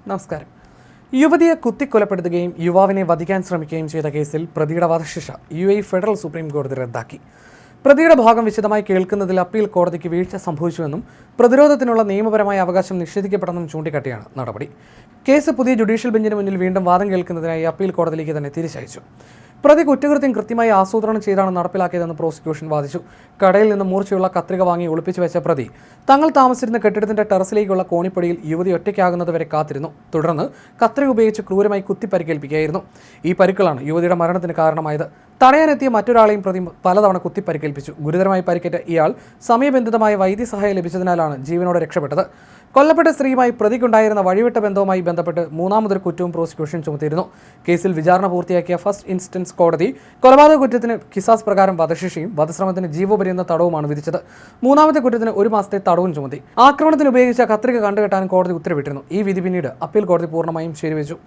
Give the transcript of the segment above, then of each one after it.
നമസ്കാരം. യുവതിയെ കുത്തിക്കൊലപ്പെടുത്തുകയും യുവാവിനെ വധിക്കാൻ ശ്രമിക്കുകയും ചെയ്ത കേസിൽ പ്രതിയുടെ വധശിക്ഷ UAE ഫെഡറൽ സുപ്രീം കോടതി റദ്ദാക്കി. പ്രതിയുടെ ഭാഗം വിശദമായി കേൾക്കുന്നതിൽ അപ്പീൽ കോടതിക്ക് വീഴ്ച സംഭവിച്ചുവെന്നും പ്രതിരോധത്തിനുള്ള നിയമപരമായ അവകാശം നിഷേധിക്കപ്പെടുമെന്നും ചൂണ്ടിക്കാട്ടിയാണ് നടപടി. കേസ് പുതിയ ജുഡീഷ്യൽ ബെഞ്ചിന് മുന്നിൽ വീണ്ടും വാദം കേൾക്കുന്നതിനായി അപ്പീൽ കോടതിയിലേക്ക് തന്നെ തിരിച്ചയച്ചു. പ്രതി കുറ്റകൃത്യം കൃത്യമായി ആസൂത്രണം ചെയ്താണ് നടപ്പിലാക്കിയതെന്ന് പ്രോസിക്യൂഷൻ വാദിച്ചു. കടയിൽ നിന്ന് മൂർച്ചയുള്ള കത്രിക വാങ്ങി ഒളിപ്പിച്ചു വെച്ച പ്രതി തങ്ങൾ താമസിച്ചിരുന്ന കെട്ടിടത്തിന്റെ ടെറസിലേക്കുള്ള കോണിപ്പടിയിൽ യുവതി ഒറ്റയ്ക്കാകുന്നതുവരെ കാത്തിരുന്നു. തുടർന്ന് കത്രിക ഉപയോഗിച്ച് ക്രൂരമായി കുത്തിപ്പരിക്കേൽപ്പിക്കുകയായിരുന്നു. ഈ പരിക്കുകളാണ് യുവതിയുടെ മരണത്തിന് കാരണമായത്. തടയാനെത്തിയ മറ്റൊരാളെയും പ്രതി പലതവണ കുത്തിപ്പരിക്കേൽപ്പിച്ചു. ഗുരുതരമായി പരിക്കേറ്റ ഇയാൾ സമയബന്ധിതമായ വൈദ്യസഹായം ലഭിച്ചതിനാലാണ് ജീവനോടെ രക്ഷപ്പെട്ടത്. കൊല്ലപ്പെട്ട സ്ത്രീയുമായി പ്രതിക്കുണ്ടായിരുന്ന വഴിവിട്ട ബന്ധവുമായി ബന്ധപ്പെട്ട് മൂന്നാമതൊരു കുറ്റവും പ്രോസിക്യൂഷൻ ചുമത്തിയിരുന്നു. കേസിൽ വിചാരണ പൂർത്തിയാക്കിയ ഫസ്റ്റ് ഇൻസ്റ്റൻസ് കോടതി കൊലപാതക കുറ്റത്തിന് കിസാസ് പ്രകാരം വധശിക്ഷയും വധശ്രമത്തിന് ജീവപര്യന്ത തടവുമാണ് വിധിച്ചത്. മൂന്നാമത്തെ കുറ്റത്തിന് 1 മാസത്തെ തടവും ചുമത്തി. ആക്രമണത്തിന് ഉപയോഗിച്ച കത്രിക കണ്ടുകെട്ടാൻ കോടതി ഉത്തരവിട്ടിരുന്നു. ഈ വിധി പിന്നീട് അപ്പീൽ കോടതി പൂർണ്ണമായും ശരിവെച്ചു.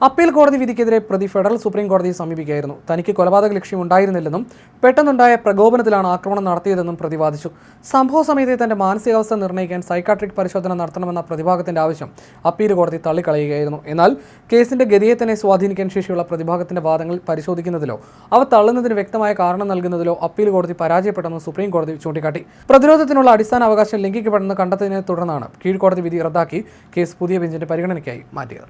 അപ്പീൽ കോടതി വിധിക്കെതിരെ പ്രതി ഫെഡറൽ സുപ്രീം കോടതിയെ സമീപിക്കുകയായിരുന്നു. തനിക്ക് കൊലപാതക ലക്ഷ്യം ഉണ്ടായിരുന്നില്ലെന്നും പെട്ടെന്നുണ്ടായ പ്രകോപനത്തിലാണ് ആക്രമണം നടത്തിയതെന്നും പ്രതി വാദിച്ചു. സംഭവ സമയത്തെ തന്റെ മാനസികാവസ്ഥ നിർണ്ണയിക്കാൻ സൈക്കാട്രിക് പരിശോധന നടത്തണമെന്ന പ്രതിഭാഗത്തിന്റെ ആവശ്യം അപ്പീൽ കോടതി തള്ളിക്കളയുകയായിരുന്നു. എന്നാൽ കേസിന്റെ ഗതിയെ തന്നെ സ്വാധീനിക്കാൻ ശേഷിയുള്ള പ്രതിഭാഗത്തിന്റെ വാദങ്ങൾ പരിശോധിക്കുന്നതിലോ അവ തള്ളുന്നതിന് വ്യക്തമായ കാരണം നൽകുന്നതിലോ അപ്പീൽ കോടതി പരാജയപ്പെട്ടെന്ന് സുപ്രീം കോടതി ചൂണ്ടിക്കാട്ടി. പ്രതിരോധത്തിനുള്ള അടിസ്ഥാന അവകാശം ലംഘിക്കപ്പെടുന്ന കണ്ടെത്തിയതിനെ തുടർന്നാണ് കീഴ്ക്കോടതി വിധി റദ്ദാക്കി കേസ് പുതിയ ബെഞ്ചിന്റെ പരിഗണനയ്ക്കായി മാറ്റിയത്.